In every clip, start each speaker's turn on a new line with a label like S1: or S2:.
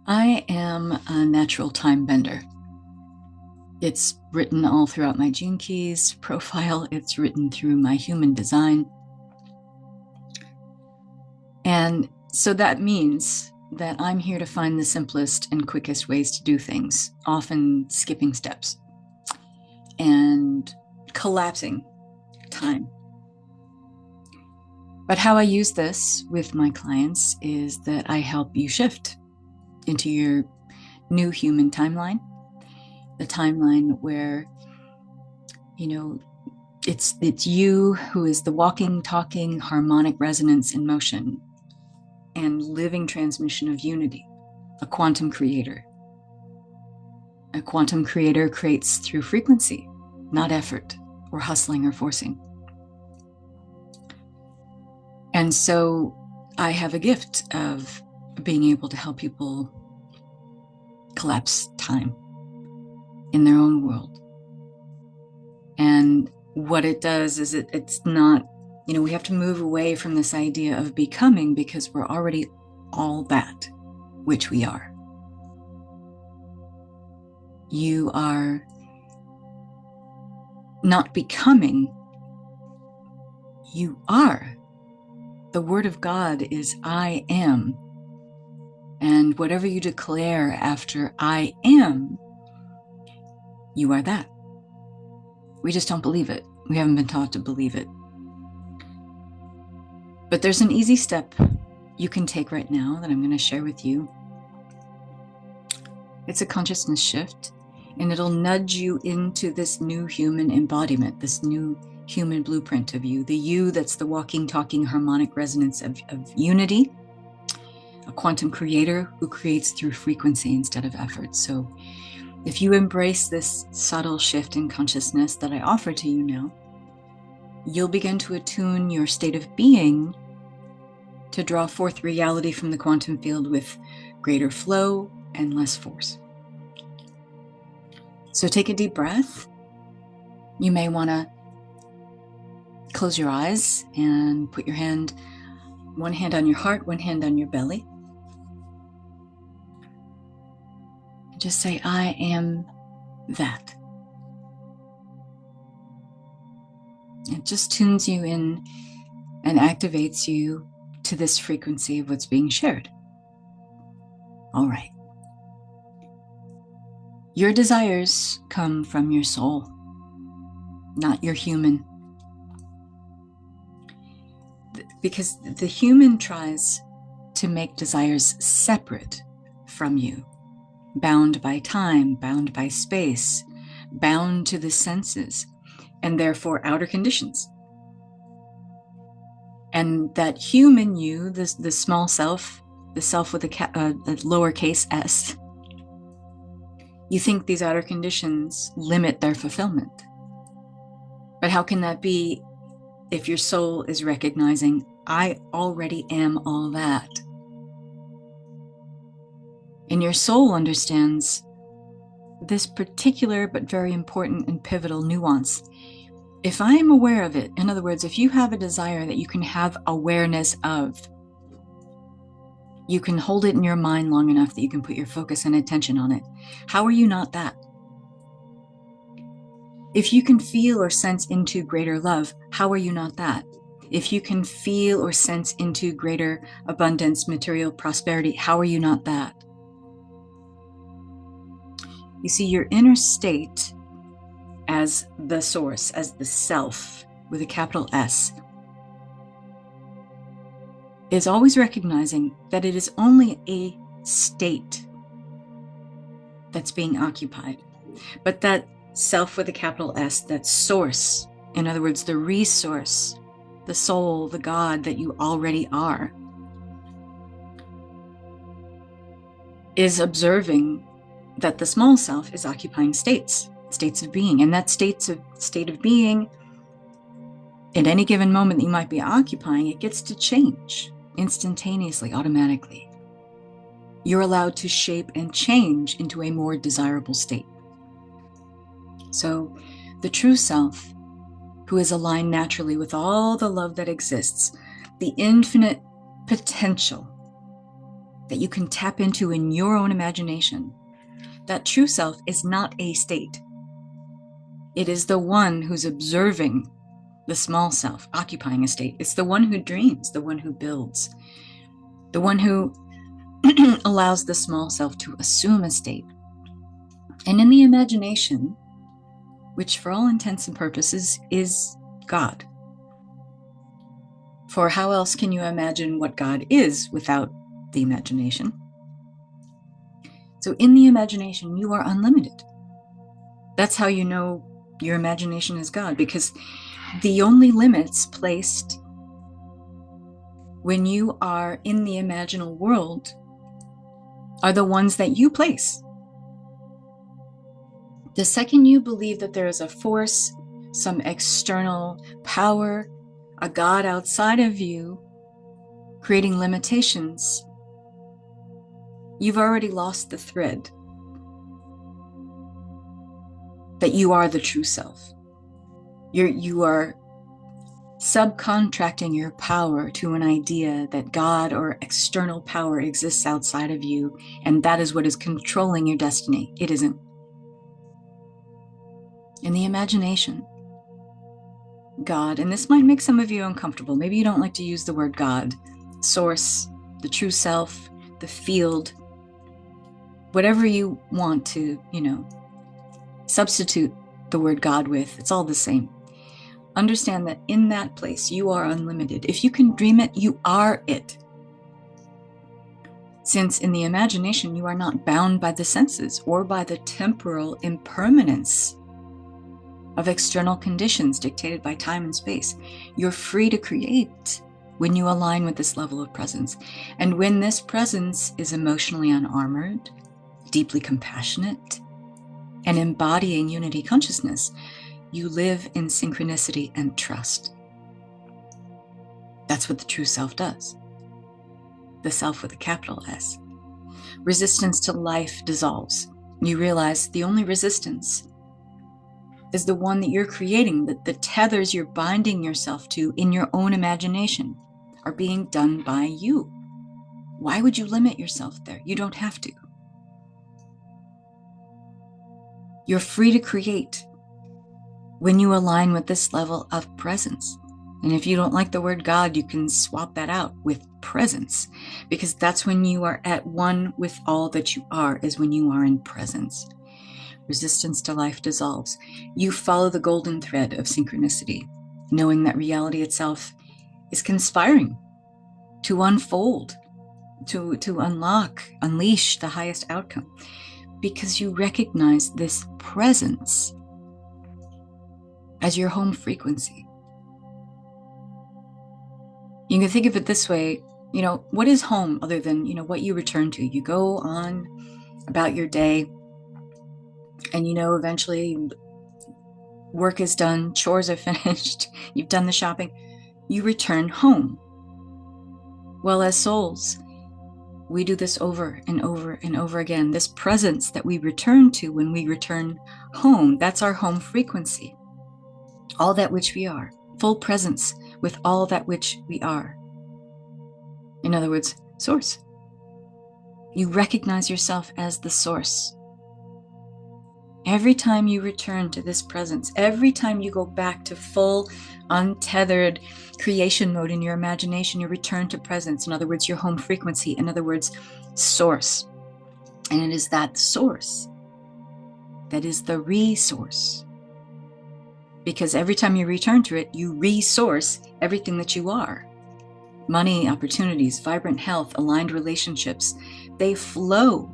S1: I am a natural time bender. It's written all throughout my Gene Keys profile. It's written through my human design. And so that means that I'm here to find the simplest and quickest ways to do things, often skipping steps and collapsing time. But how I use this with my clients is that I help you shift into your new human timeline, the timeline where, it's you who is the walking, talking, harmonic resonance in motion and living transmission of unity, a quantum creator. A quantum creator creates through frequency, not effort or hustling or forcing. And so I have a gift of being able to help people collapse time in their own world. And what it does is it's not, we have to move away from this idea of becoming, because we're already all that which we are. You are not becoming, you are. The word of God is I am. And whatever you declare after I am, you are that. We just don't believe it. We haven't been taught to believe it. But there's an easy step you can take right now that I'm going to share with you. It's a consciousness shift, and it'll nudge you into this new human embodiment, this new human blueprint of you, the you that's the walking, talking, harmonic resonance of unity, a quantum creator who creates through frequency instead of effort. So if you embrace this subtle shift in consciousness that I offer to you now, you'll begin to attune your state of being to draw forth reality from the quantum field with greater flow and less force. So take a deep breath. You may want to close your eyes and put your one hand on your heart, one hand on your belly. And just say, I am that. It just tunes you in and activates you to this frequency of what's being shared. All right. Your desires come from your soul, not your human. Because the human tries to make desires separate from you, bound by time, bound by space, bound to the senses, and therefore outer conditions. And that human you, the small self, the self with a lowercase s, you think these outer conditions limit their fulfillment. But how can that be if your soul is recognizing, I already am all that? And your soul understands this particular but very important and pivotal nuance. If I am aware of it, in other words, if you have a desire that you can have awareness of, you can hold it in your mind long enough that you can put your focus and attention on it. How are you not that? If you can feel or sense into greater love, how are you not that? If you can feel or sense into greater abundance, material prosperity, how are you not that? You see, your inner state as the source, as the self with a capital S, is always recognizing that it is only a state that's being occupied. But that self with a capital S, that source, in other words, the resource, the soul, the God that you already are, is observing that the small self is occupying states of being. And that state of being, at any given moment that you might be occupying, it gets to change instantaneously, automatically. You're allowed to shape and change into a more desirable state. So the true self, who is aligned naturally with all the love that exists, the infinite potential that you can tap into in your own imagination. That true self is not a state. It is the one who's observing the small self occupying a state. It's the one who dreams, the one who builds, the one who allows the small self to assume a state. And in the imagination, which for all intents and purposes is God. For how else can you imagine what God is without the imagination? So in the imagination, you are unlimited. That's how you know your imagination is God, because the only limits placed when you are in the imaginal world are the ones that you place. The second you believe that there is a force, some external power, a God outside of you creating limitations, you've already lost the thread that you are the true self. You are subcontracting your power to an idea that God or external power exists outside of you, and that is what is controlling your destiny. It isn't. In the imagination, God, and this might make some of you uncomfortable. Maybe you don't like to use the word God, source, the true self, the field, whatever you want to, substitute the word God with. It's all the same. Understand that in that place, you are unlimited. If you can dream it, you are it. Since in the imagination, you are not bound by the senses or by the temporal impermanence of external conditions dictated by time and space. You're free to create when you align with this level of presence. And when this presence is emotionally unarmored, deeply compassionate, and embodying unity consciousness, you live in synchronicity and trust. That's what the true self does. The self with a capital S. Resistance to life dissolves. You realize the only resistance is the one that you're creating, that the tethers you're binding yourself to in your own imagination are being done by you. Why would you limit yourself there? You don't have to. You're free to create when you align with this level of presence. And if you don't like the word God, you can swap that out with presence, because that's when you are at one with all that you are, is when you are in presence. Resistance to life dissolves. You follow the golden thread of synchronicity, knowing that reality itself is conspiring to unfold, to unlock, unleash the highest outcome, because you recognize this presence as your home frequency. You can think of it this way, what is home other than, what you return to? You go on about your day, and eventually work is done, chores are finished, you've done the shopping, you return home. Well, as souls, we do this over and over and over again. This presence that we return to when we return home, that's our home frequency. All that which we are, full presence with all that which we are. In other words, source. You recognize yourself as the source. Every time you return to this presence, every time you go back to full, untethered creation mode in your imagination, you return to presence. In other words, your home frequency. In other words, source. And it is that source that is the resource. Because every time you return to it, you resource everything that you are. Money, opportunities, vibrant health, aligned relationships, they flow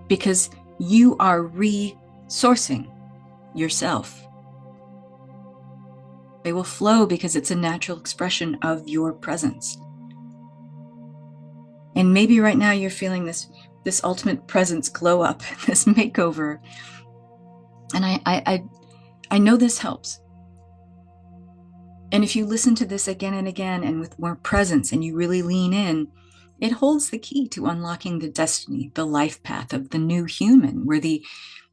S1: because you are resourcing yourself. They will flow because it's a natural expression of your presence. And maybe right now you're feeling this ultimate presence glow up, this makeover. And I know this helps. And if you listen to this again and again and with more presence and you really lean in, it holds the key to unlocking the destiny, the life path of the new human, where the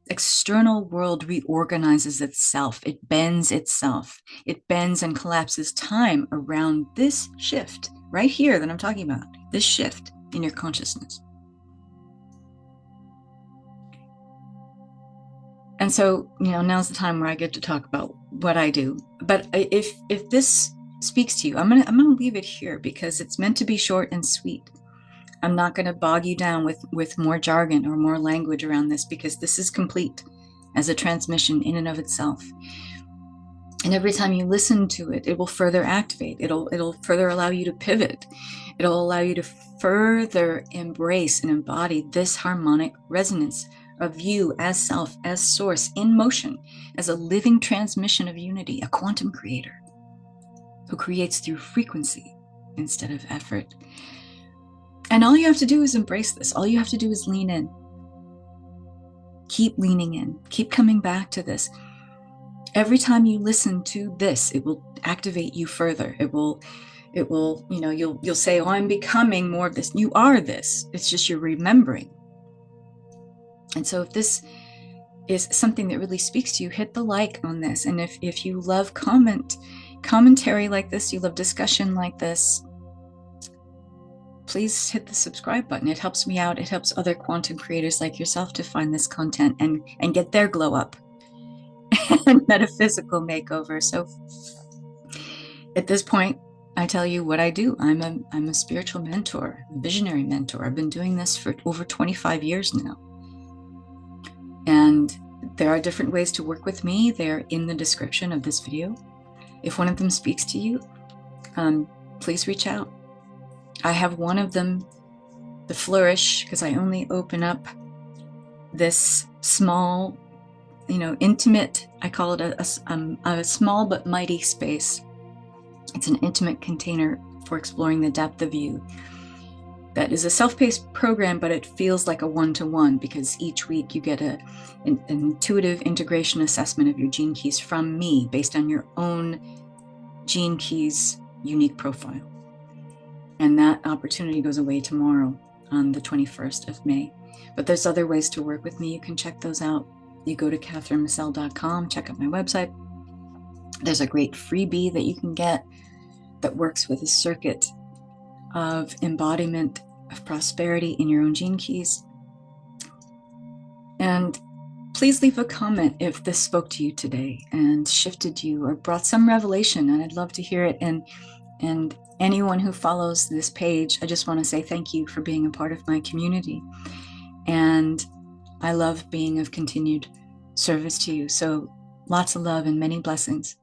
S1: external world reorganizes itself. It bends itself. It bends and collapses time around this shift right here that I'm talking about, this shift in your consciousness. And so, now's the time where I get to talk about what I do. But if this speaks to you, I'm gonna leave it here because it's meant to be short and sweet. I'm not going to bog you down with more jargon or more language around this, because this is complete as a transmission in and of itself. And every time you listen to it, it will further activate. It'll further allow you to pivot. It'll allow you to further embrace and embody this harmonic resonance of you as self, as source, in motion, as a living transmission of unity, a quantum creator who creates through frequency instead of effort. And all you have to do is embrace this. All you have to do is lean in. Keep leaning in. Keep coming back to this. Every time you listen to this, it will activate you further. It will, you'll say, oh, I'm becoming more of this. You are this. It's just you're remembering. And so if this is something that really speaks to you, hit the like on this. And if you love commentary like this, you love discussion like this, please hit the subscribe button. It helps me out. It helps other quantum creators like yourself to find this content and get their glow up and metaphysical makeover. So at this point, I tell you what I do. I'm a spiritual mentor, a visionary mentor. I've been doing this for over 25 years now. And there are different ways to work with me. They're in the description of this video. If one of them speaks to you, please reach out. I have one of them, the Flourish, because I only open up this small, intimate, I call it a small but mighty space. It's an intimate container for exploring the depth of you. That is a self-paced program, but it feels like a one-to-one, because each week you get an intuitive integration assessment of your gene keys from me based on your own gene keys unique profile. And that opportunity goes away tomorrow on the 21st of May. But there's other ways to work with me. You can check those out. You go to catherineMassell.com, check out my website. There's a great freebie that you can get that works with a circuit of embodiment of prosperity in your own gene keys. And please leave a comment if this spoke to you today and shifted you or brought some revelation, and I'd love to hear it. And anyone who follows this page, I just want to say thank you for being a part of my community. And I love being of continued service to you. So lots of love and many blessings.